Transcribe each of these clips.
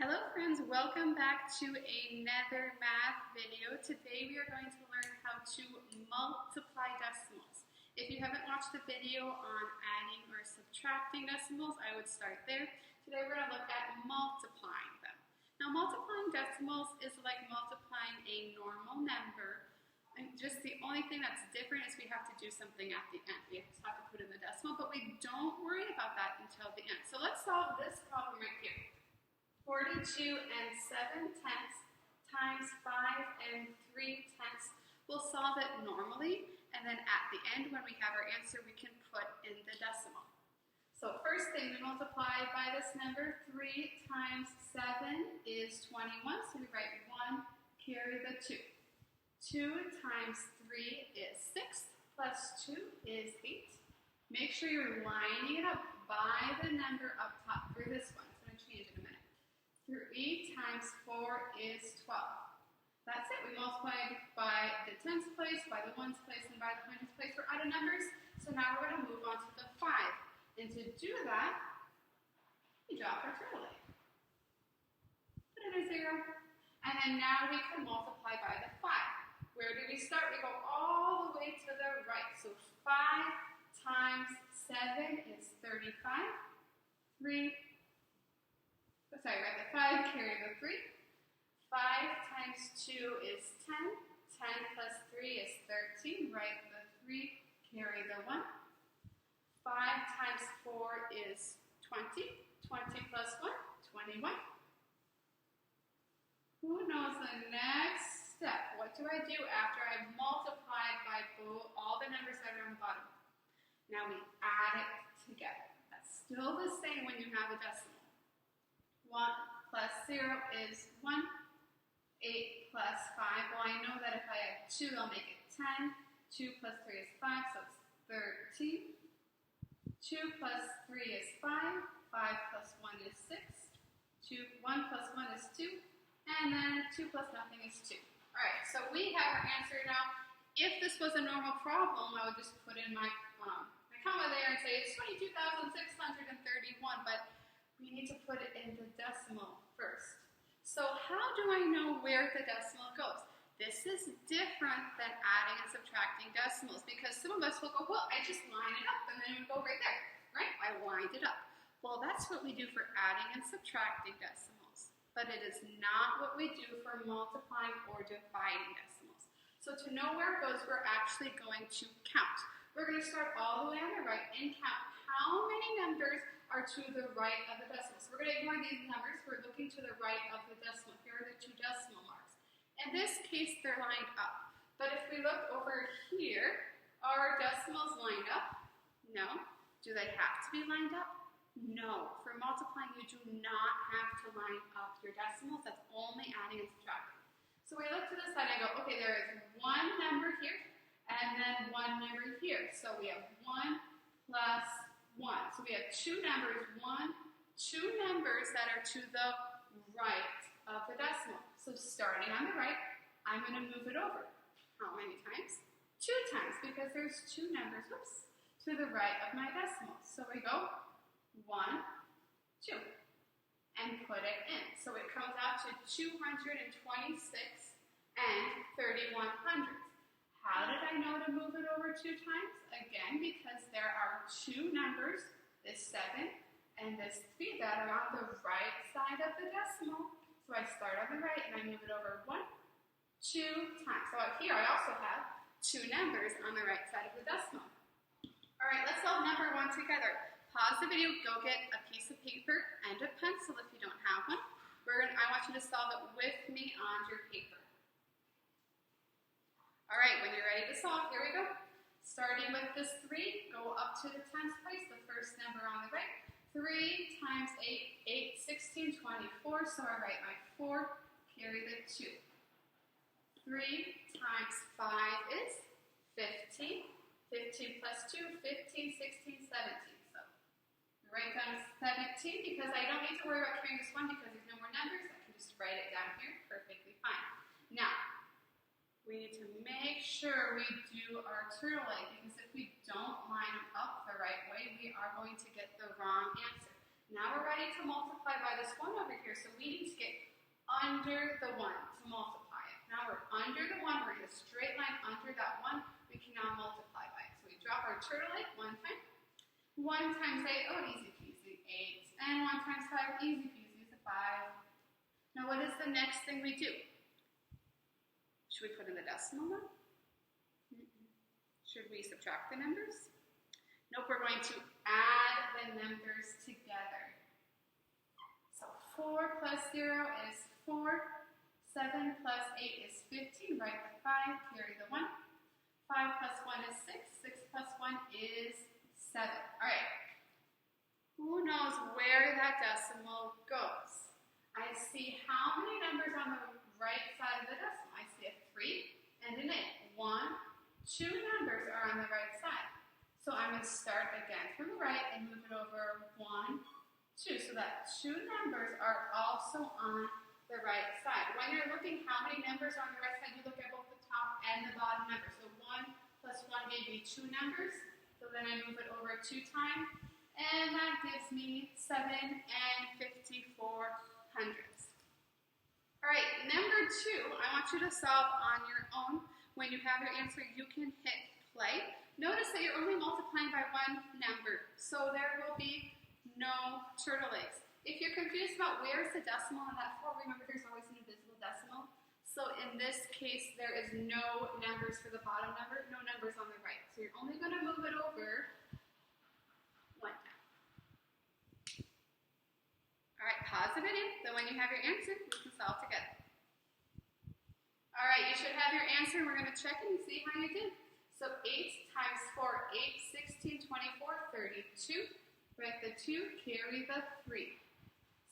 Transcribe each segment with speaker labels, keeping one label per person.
Speaker 1: Hello friends, welcome back to another math video. Today we are going to learn how to multiply decimals. If you haven't watched the video on adding or subtracting decimals, I would start there. Today we're going to look at multiplying them. Now multiplying decimals is like multiplying a normal number, and just the only thing that's different is we have to do something at the end. We just have to put in the decimal, but we don't worry about that until the end. So let's solve this problem right here. 42 and 7 tenths times 5 and 3 tenths. We'll solve it normally, and then at the end when we have our answer, we can put in the decimal. So first thing, we multiply by this number. 3 times 7 is 21, so we write 1, carry the 2. 2 times 3 is 6, plus 2 is 8. Make sure you're lining it up by the number up top for this one. It's going to change in a minute. 3 times 4 is 12. That's it. We multiplied by the tens place, by the ones place, and by the hundreds place for odd numbers. So now we're going to move on to the 5. And to do that, we drop our turtle egg. Put in a 0. And then now we can multiply by the 5. Where do we start? We go all the way to the right. So 5 times 7 is 35. 5, carry the 3. 5 times 2 is 10. 10 plus 3 is 13. Write the 3, carry the 1. 5 times 4 is 20. 20 plus 1, 21. Who knows the next step? What do I do after I've multiplied by all the numbers that are on the bottom? Now we add it together. That's still the same when you have a decimal. 1 plus 0 is 1. 8 plus 5. Well, I know that if I have 2, I'll make it 10. 2 plus 3 is 5, so it's 13. 2 plus 3 is 5. 5 plus 1 is 6. 1 plus 1 is 2. And then 2 plus nothing is 2. All right, so we have our answer now. If this was a normal problem, I would just put in my comma there and say it's 22,631, but we need to put it in the decimal first. So how do I know where the decimal goes? This is different than adding and subtracting decimals, because some of us will go, well, I just line it up and then it would go right there, right? I lined it up. Well, that's what we do for adding and subtracting decimals, but it is not what we do for multiplying or dividing decimals. So to know where it goes, we're actually going to count. We're going to start all the way on the right and count how many numbers are to the right of the decimal. So we're going to ignore these numbers. We're looking to the right of the decimal. Here are the 2 decimal marks. In this case, they're lined up. But if we look over here, are decimals lined up? No. Do they have to be lined up? No. For multiplying, you do not have to line up your decimals. That's only adding and subtracting. So we look to the side and I go, okay, there is one number here and then one number here. So we have 1 plus 1. So we have 2 numbers, 2 numbers that are to the right of the decimal. So starting on the right, I'm going to move it over. How many times? 2 times, because there's 2 numbers, to the right of my decimal. So we go 1, 2, and put it in. So it comes out to 226 and 31 hundredths. How did I know to move it over 2 times? Again, because there are 2 numbers, this 7 and this 3, that are on the right side of the decimal. So I start on the right and I move it over 1, 2 times. So out here I also have 2 numbers on the right side of the decimal. All right, let's solve number 1 together. Pause the video, go get a piece of paper and a pencil if you don't have one. I want you to solve it with me on your paper. All right, when you're ready to solve, here we go. Starting with this 3, go up to the tens place, the first number on the right. 3 times 8, 8, 16, 24, so I write my 4, carry the 2. 3 times 5 is 15. 15 plus 2, 15, 16, 17. So write down 17 because I don't need to worry about carrying this 1 because there's no more numbers. I can just write it down here perfectly fine. Now, we need to make sure we do our turtle egg, because if we don't line them up the right way, we are going to get the wrong answer. Now we're ready to multiply by this 1 over here, so we need to get under the 1 to multiply it. Now we're under the 1, we're in a straight line under that 1, we can now multiply by it. So we drop our turtle egg 1 time. 1 times 8, oh, easy peasy, 8. And 1 times 5, easy peasy, is a 5. Now what is the next thing we do? Should we put in the decimal now? Should we subtract the numbers? Nope, we're going to add the numbers together. So 4 plus 0 is 4. 7 plus 8 is 15. Write the 5, carry the 1. 5 plus 1 is 6. 6 plus 1 is 7. All right. Who knows where that decimal goes? I see how many numbers on the right side of the decimal? I see a 3 and an 8. 1, 2 numbers are on the right side. So I'm going to start again from the right and move it over 1, 2. So that 2 numbers are also on the right side. When you're looking how many numbers are on the right side, you look at both the top and the bottom number. So 1 plus 1 gave me 2 numbers. So then I move it over 2 times. And that gives me 7 and 54 hundredths. All right, number 2, I want you to solve on your own. When you have your answer, you can hit play. Notice that you're only multiplying by 1 number, so there will be no turtle eggs. If you're confused about where's the decimal on that 4, remember there's always an invisible decimal. So in this case, there is no numbers for the bottom number, no numbers on the right. So you're only going to move it over 1 time. All right, pause the video. Then when you have your answer, we can solve together. All right, you should have your answer. We're going to check it and see how you did. So 8 times 4, 8, 16, 24, 32. Write the 2, carry the 3.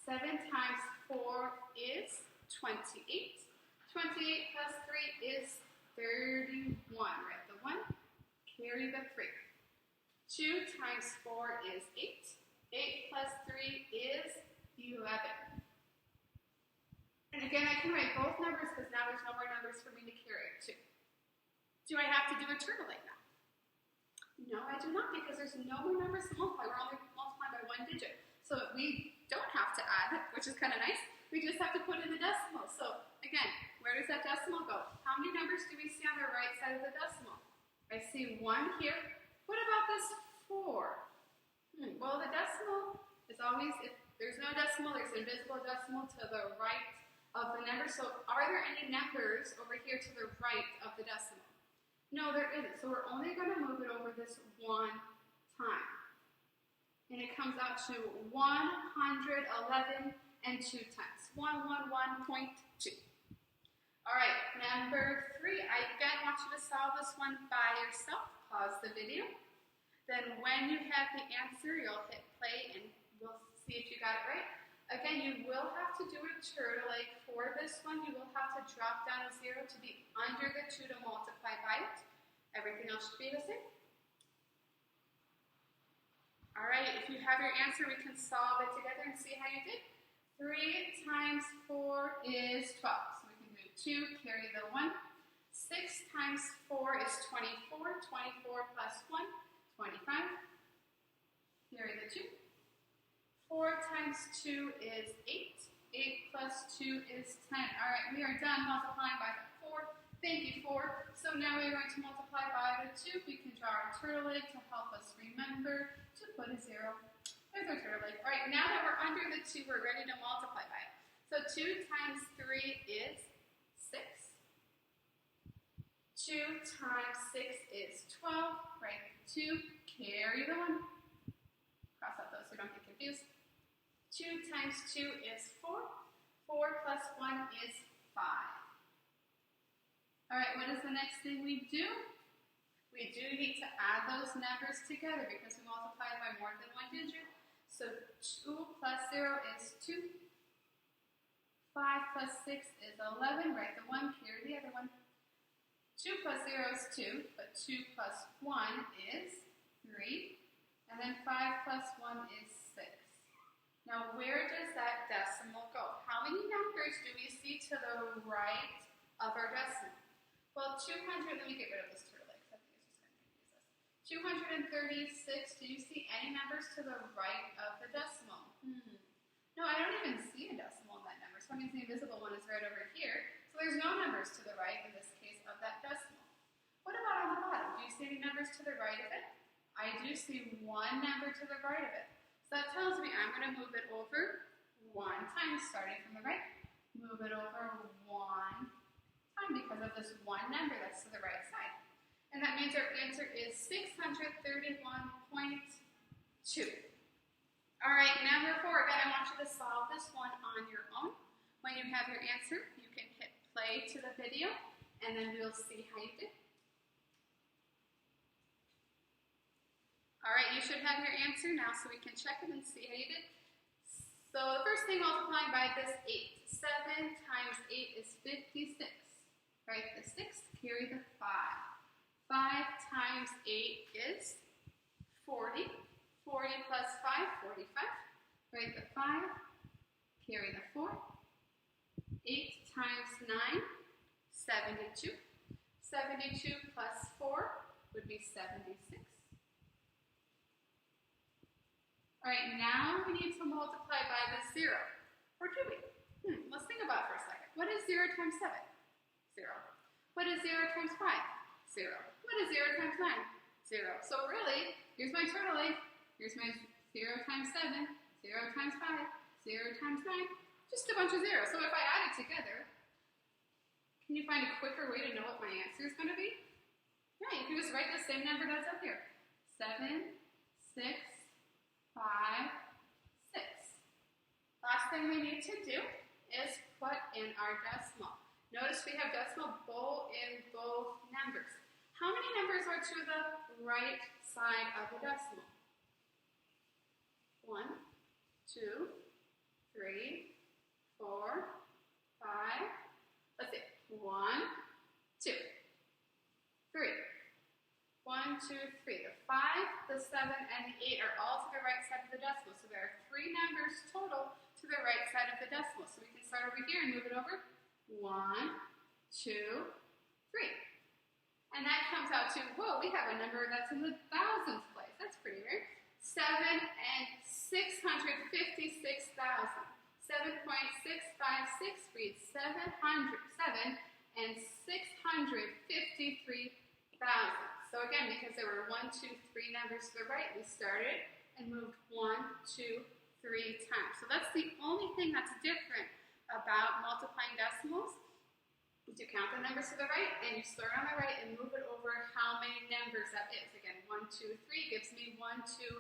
Speaker 1: 7 times 4 is 28. 28 plus 3 is 31. Write the 1, carry the 3. 2 times 4 is 8. 8 plus 3 is 11. And again, I can write both numbers because now there's no more numbers for me to carry it to. Do I have to do a turtle egg now? No, I do not, because there's no more numbers to multiply. We're only multiplying by 1 digit. So we don't have to add, which is kind of nice. We just have to put in the decimal. So again, where does that decimal go? How many numbers do we see on the right side of the decimal? I see 1 here. What about this 4? Well, the decimal is always, if there's no decimal, there's an invisible decimal to the right of the number. So are there any numbers over here to the right of the decimal? No, there isn't. So we're only going to move it over this 1 time. And it comes out to 111 and 2 times. 111.2. All right, number 3. I again want you to solve this one by yourself. Pause the video. Then when you have the answer, you'll hit play and we'll see if you got it right. Again, you will have to do a turtle egg for this one. You will have to drop down a 0 to be under the 2 to multiply by it. Everything else should be the same. All right, if you have your answer, we can solve it together and see how you did. 3 times 4 is 12. So we can do 2, carry the 1. 6 times 4 is 24. 24 plus 1, 25. Carry the 2. 4 times 2 is 8. 8 plus 2 is 10. All right, we are done multiplying by the 4. Thank you, 4. So now we're going to multiply by the 2. We can draw our turtle egg to help us remember to put a 0. There's our turtle egg. All right, now that we're under the 2, we're ready to multiply by it. So 2 times 3 is 6. 2 times 6 is 12. Write 2, carry the 1. Cross out those so we don't get confused. 2 times 2 is 4. 4 plus 1 is 5. All right, what is the next thing we do? We do need to add those numbers together because we multiplied by more than 1 digit. So 2 plus 0 is 2. 5 plus 6 is 11. Write the 1, carry the other one. 2 plus 0 is 2, but 2 plus 1 is 3. And then 5 plus 1 is 6. Now, where does that decimal go? How many numbers do we see to the right of our decimal? Well, 200, let me get rid of this turtle egg, I think it's just going to confuse us. 236, do you see any numbers to the right of the decimal? No, I don't even see a decimal in that number, so that means the invisible one is right over here. So there's no numbers to the right, in this case, of that decimal. What about on the bottom? Do you see any numbers to the right of it? I do see one number to the right of it. So that tells me I'm going to move it over one time, starting from the right. Move it over one time because of this one number that's to the right side. And that means our answer is 631.2. All right, number 4. Again, I want you to solve this one on your own. When you have your answer, you can hit play to the video, and then we'll see how you did. All right, you should have your answer now, so we can check it and see how you did. So the first thing, multiplying by this 8. 7 times 8 is 56. Write the 6, carry the 5. 5 times 8 is 40. 40 plus 5, 45. Write the 5, carry the 4. 8 times 9, 72. 72 plus 4 would be 76. All right, now we need to multiply by the 0. Or do we? Let's think about it for a second. What is 0 times 7? 0. What is 0 times 5? 0. What is 0 times 9? 0. So really, here's my turtle egg. Here's my 0 times 7, 0 times 5, 0 times 9. Just a bunch of zeros. So if I add it together, can you find a quicker way to know what my answer is going to be? Yeah, you can just write the same number that's up here. 7, 6, 5, 6. Last thing we need to do is put in our decimal. Notice we have decimal in both numbers. How many numbers are to the right side of the decimal? 1, 2, 3, 4, 5. Let's see. 1, 2, 3. 1, 2, 3. The 5, the 7, and the 8 are all to the right side of the decimal. So there are 3 numbers total to the right side of the decimal. So we can start over here and move it over. 1, 2, 3. And that comes out to, whoa, we have a number that's in the thousands place. That's pretty weird. 7 and 656,000. 7.656 reads 7 and 653,000. So again, because there were 1, 2, 3 numbers to the right, we started and moved 1, 2, 3 times. So that's the only thing that's different about multiplying decimals. You count the numbers to the right, and you start on the right and move it over how many numbers that is. Again, 1, 2, 3 gives me 1, 2,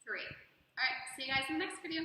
Speaker 1: 3. All right, see you guys in the next video.